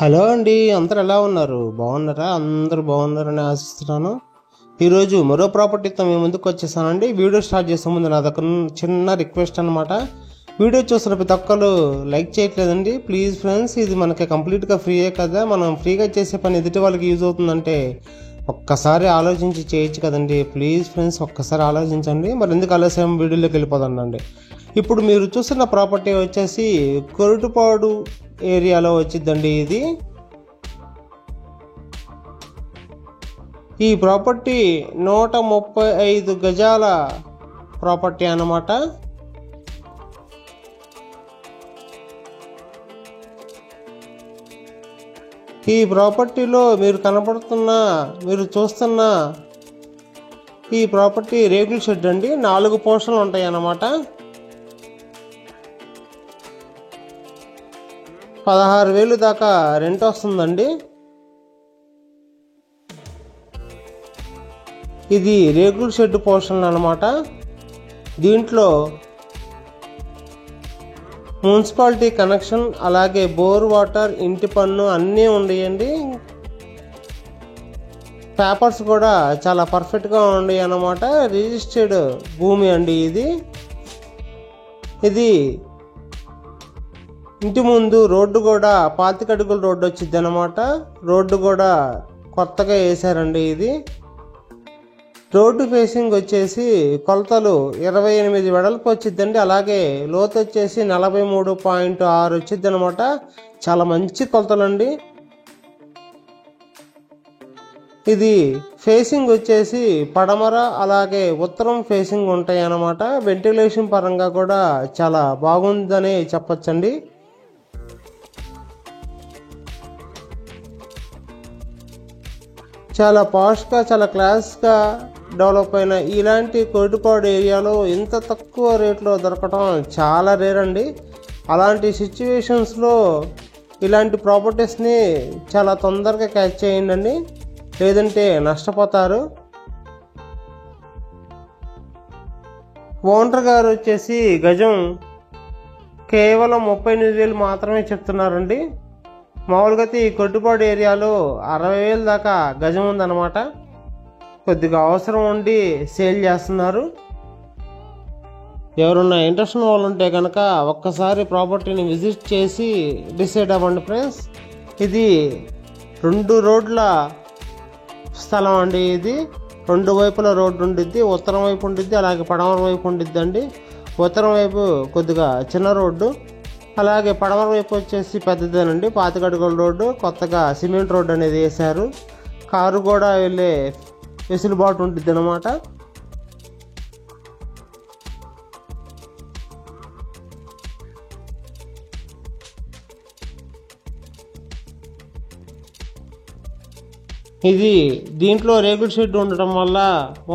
Hello అండి, అందరు ఎలా ఉన్నారు? బాగున్నారా? అందరూ బాగున్నారని ఆశిస్తున్నాను. ఈరోజు మరో ప్రాపర్టీతో మేము ముందుకు వచ్చేసానండి. వీడియో స్టార్ట్ చేసే ముందు నాదొక చిన్న రిక్వెస్ట్ అనమాట. వీడియో చూసిన ప్రతి ఒక్కరు లైక్ చేయట్లేదండి. ప్లీజ్ ఫ్రెండ్స్, ఇది మనకి కంప్లీట్గా ఫ్రీయే కదా. మనం ఫ్రీగా చేసే పని ఎదుటి వాళ్ళకి యూజ్ అవుతుందంటే ఒక్కసారి ఆలోచించి చేయొచ్చు కదండి. ప్లీజ్ ఫ్రెండ్స్, ఒక్కసారి ఆలోచించండి. మరి ఎందుకు ఆలస్యం, వీడియోలోకి వెళ్ళిపోదండి. ఇప్పుడు మీరు చూస్తున్న ప్రాపర్టీ వచ్చేసి కొరటుపాడు ఏరియాలో వచ్చిందండి. ఈ ప్రాపర్టీ 135 గజాల ప్రాపర్టీ అన్నమాట. ఈ ప్రాపర్టీలో మీరు చూస్తున్న ఈ ప్రాపర్టీ రేకుల షెడ్ అండి. 4 పోర్షన్లు ఉంటాయి అన్నమాట. 16,000 దాకా రెంట్ వస్తుందండి. ఇది రేకుల షెడ్ పోర్షన్ అన్నమాట. దీంట్లో మున్సిపాలిటీ కనెక్షన్, అలాగే బోర్ వాటర్, ఇంటి పన్ను అన్నీ ఉన్నాయండి. పేపర్స్ కూడా చాలా పర్ఫెక్ట్గా ఉన్నాయి అన్నమాట. రిజిస్టర్డ్ భూమి అండి ఇది. ఇంటి ముందు రోడ్డు కూడా 25 అడుగుల రోడ్డు వచ్చింది అన్నమాట. రోడ్డు కూడా కొత్తగా వేసారండి. ఇది రోడ్డు ఫేసింగ్ వచ్చేసి కొలతలు 28 వెడల్పు వచ్చిందండి. అలాగే లోతు వచ్చేసి 43.6 వచ్చింది అనమాట. చాలా మంచి కొలతలండి. ఇది ఫేసింగ్ వచ్చేసి పడమర అలాగే ఉత్తరం ఫేసింగ్ ఉంటాయి అన్నమాట. వెంటిలేషన్ పరంగా కూడా చాలా బాగుందని చెప్పచ్చండి. చాలా పాష్గా, చాలా క్లాస్గా డెవలప్ అయిన ఇలాంటి కొరటుపాడు ఏరియాలో ఇంత తక్కువ రేట్లో దొరకటం చాలా రేర్ అండి. అలాంటి సిచ్యువేషన్స్లో ఇలాంటి ప్రాపర్టీస్ని చాలా తొందరగా క్యాచ్ చేయండి, లేదంటే నష్టపోతారు. ఓనర్ గారు వచ్చేసి గజం కేవలం 38,000 మాత్రమే చెప్తున్నారండి. మామూలుగా ఈ కొట్టుపాడు ఏరియాలో 60,000 దాకా గజం ఉందన్నమాట. కొద్దిగా అవసరం ఉండి సేల్ చేస్తున్నారు. ఎవరున్నా ఇంట్రెస్ట్ ఉన్న వాళ్ళు ఉంటే కనుక ఒక్కసారి ప్రాపర్టీని విజిట్ చేసి డిసైడ్ అవ్వండి ఫ్రెండ్స్. ఇది 2 రోడ్ల స్థలం అండి. ఇది 2 వైపుల రోడ్డు ఉండిద్ది. ఉత్తరం వైపు ఉండిద్ది, అలాగే పడమర వైపు ఉండిద్ది అండి. ఉత్తరం వైపు కొద్దిగా చిన్న రోడ్డు, అలాగే పడమర వైపు వచ్చేసి పెద్దదేనండి. 25 అడుగుల రోడ్డు, కొత్తగా సిమెంట్ రోడ్డు అనేది వేశారు. కారు కూడా వెళ్ళే వెసులుబాటు ఉంటుంది అన్నమాట. దీంట్లో రేకుల షెడ్ ఉండటం వల్ల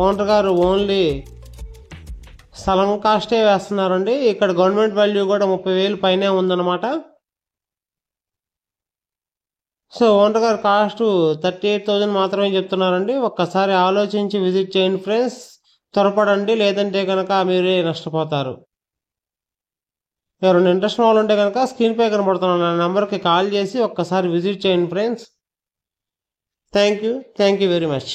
ఓనర్ గారు ఓన్లీ స్థలం కాస్టే వేస్తున్నారండి. ఇక్కడ గవర్నమెంట్ వాల్యూ కూడా 30,000 పైనే ఉందన్నమాట. సో ఓనర్ గారు కాస్ట్ 38,000 మాత్రమే చెప్తున్నారండి. ఒక్కసారి ఆలోచించి విజిట్ చేయండి ఫ్రెండ్స్. త్వరపడండి, లేదంటే కనుక మీరే నష్టపోతారు. ఎవరైనా ఇంట్రెస్ట్ వాళ్ళు ఉంటే కనుక స్క్రీన్ పై కనబడుతున్న నా నెంబర్కి కాల్ చేసి ఒక్కసారి విజిట్ చేయండి friends. Thank you very much.